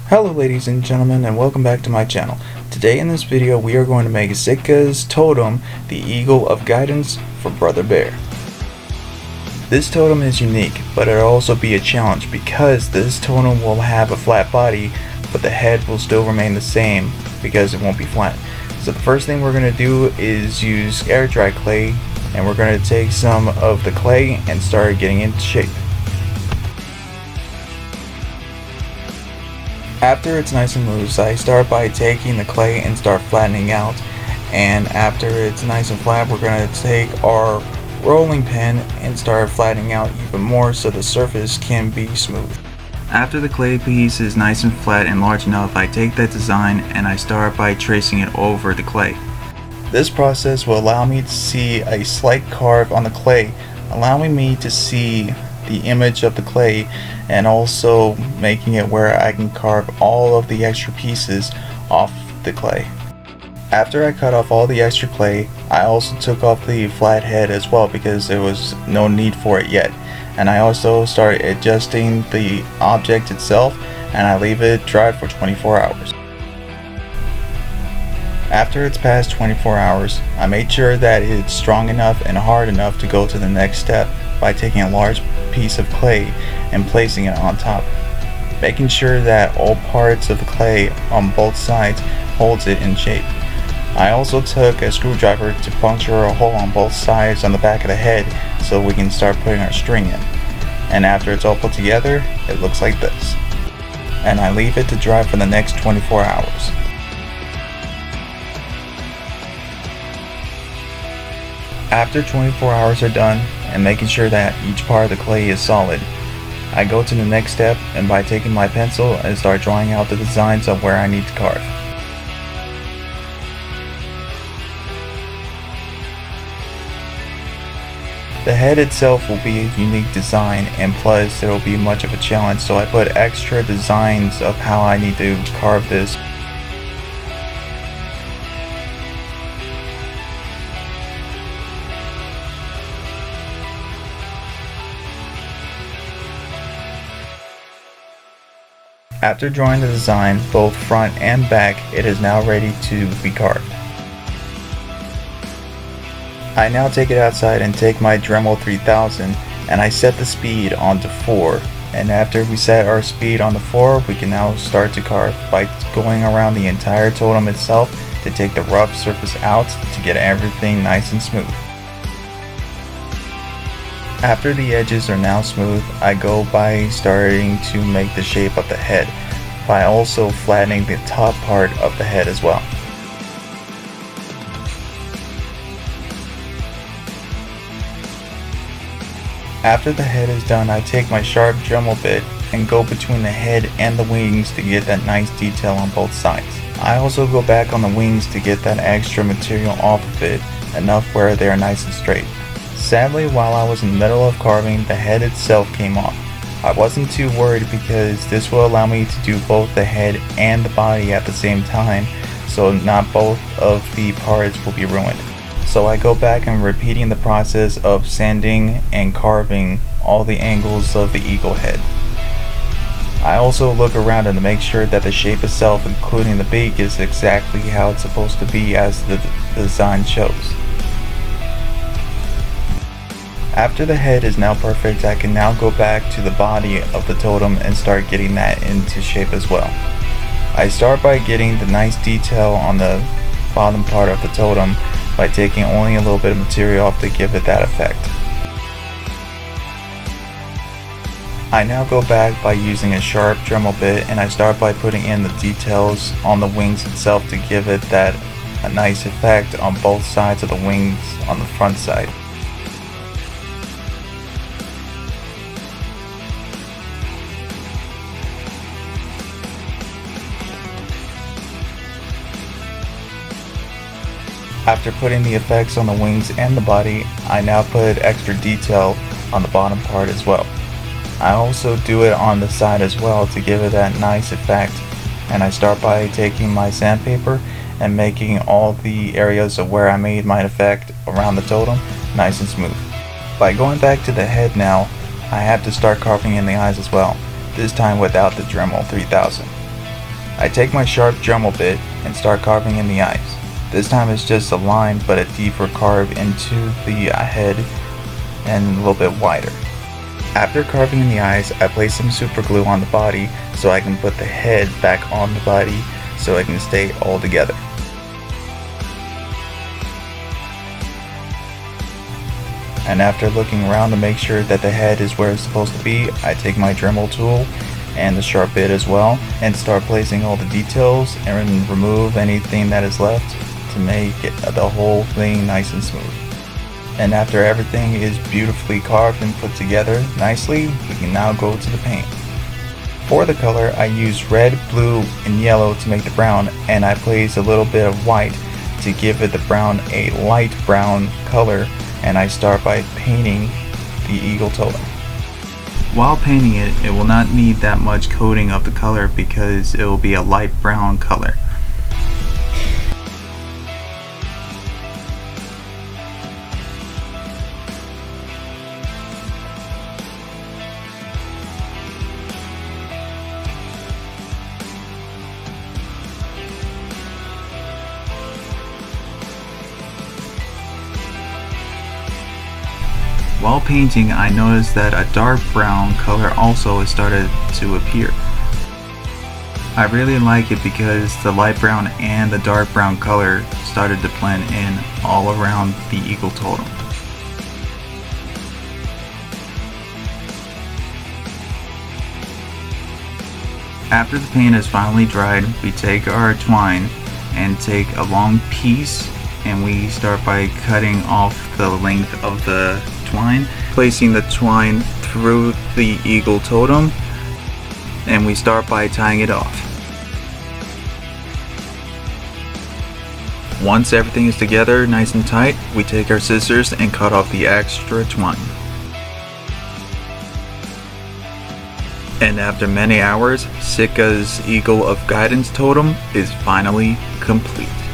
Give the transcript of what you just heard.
Hello ladies and gentlemen, and welcome back to my channel. Today in this video we are going to make Sitka's Totem, the Eagle of Guidance for Brother Bear. This totem is unique, but it'll also be a challenge because this totem will have a flat body, but the head will still remain the same because it won't be flat. So the first thing we're going to do is use air dry clay, and we're going to take some of the clay and start getting into shape. After it's nice and loose, I start by taking the clay and start flattening out, and after it's nice and flat, we're going to take our rolling pin and start flattening out even more so the surface can be smooth. After the clay piece is nice and flat and large enough, I take that design and I start by tracing it over the clay. This process will allow me to see a slight carve on the clay, allowing me to see the image of the clay and also making it where I can carve all of the extra pieces off the clay. After I cut off all the extra clay, I also took off the flat head as well because there was no need for it yet, and I also start adjusting the object itself and I leave it dry for 24 hours. After it's past 24 hours, I made sure that it's strong enough and hard enough to go to the next step by taking a large piece of clay and placing it on top, making sure that all parts of the clay on both sides holds it in shape. I also took a screwdriver to puncture a hole on both sides on the back of the head so we can start putting our string in. And after it's all put together, it looks like this. And I leave it to dry for the next 24 hours. After 24 hours are done, and making sure that each part of the clay is solid, I go to the next step, and by taking my pencil and start drawing out the designs of where I need to carve. The head itself will be a unique design, and plus there will be much of a challenge, so I put extra designs of how I need to carve this. After drawing the design, both front and back, it is now ready to be carved. I now take it outside and take my Dremel 3000 and I set the speed onto 4, and after we set our speed on the 4, we can now start to carve by going around the entire totem itself to take the rough surface out to get everything nice and smooth. After the edges are now smooth, I go by starting to make the shape of the head by also flattening the top part of the head as well. After the head is done, I take my sharp Dremel bit and go between the head and the wings to get that nice detail on both sides. I also go back on the wings to get that extra material off of it, enough where they are nice and straight. Sadly, while I was in the middle of carving, the head itself came off. I wasn't too worried because this will allow me to do both the head and the body at the same time, so not both of the parts will be ruined. So I go back and repeating the process of sanding and carving all the angles of the eagle head. I also look around and to make sure that the shape itself, including the beak, is exactly how it's supposed to be as the design shows. After the head is now perfect, I can now go back to the body of the totem and start getting that into shape as well. I start by getting the nice detail on the bottom part of the totem by taking only a little bit of material off to give it that effect. I now go back by using a sharp Dremel bit and I start by putting in the details on the wings itself to give it that a nice effect on both sides of the wings on the front side. After putting the effects on the wings and the body, I now put extra detail on the bottom part as well. I also do it on the side as well to give it that nice effect, and I start by taking my sandpaper and making all the areas of where I made my effect around the totem nice and smooth. By going back to the head now, I have to start carving in the eyes as well, this time without the Dremel 3000. I take my sharp Dremel bit and start carving in the eyes. This time it's just a line but a deeper carve into the head and a little bit wider. After carving in the eyes, I place some super glue on the body so I can put the head back on the body so it can stay all together. And after looking around to make sure that the head is where it's supposed to be, I take my Dermal Tool and the sharp bit as well and start placing all the details and remove anything that is left to make the whole thing nice and smooth. And after everything is beautifully carved and put together nicely, we can now go to the paint. For the color, I use red, blue, and yellow to make the brown, and I place a little bit of white to give it the brown a light brown color, and I start by painting the eagle totem. While painting it, it will not need that much coating of the color because it will be a light brown color. While painting, I noticed that a dark brown color also started to appear. I really like it because the light brown and the dark brown color started to blend in all around the eagle totem. After the paint is finally dried, we take our twine and take a long piece and we start by cutting off the length of the twine, placing the twine through the eagle totem, and we start by tying it off. Once everything is together nice and tight, we take our scissors and cut off the extra twine. And after many hours, Sitka's Eagle of Guidance totem is finally complete.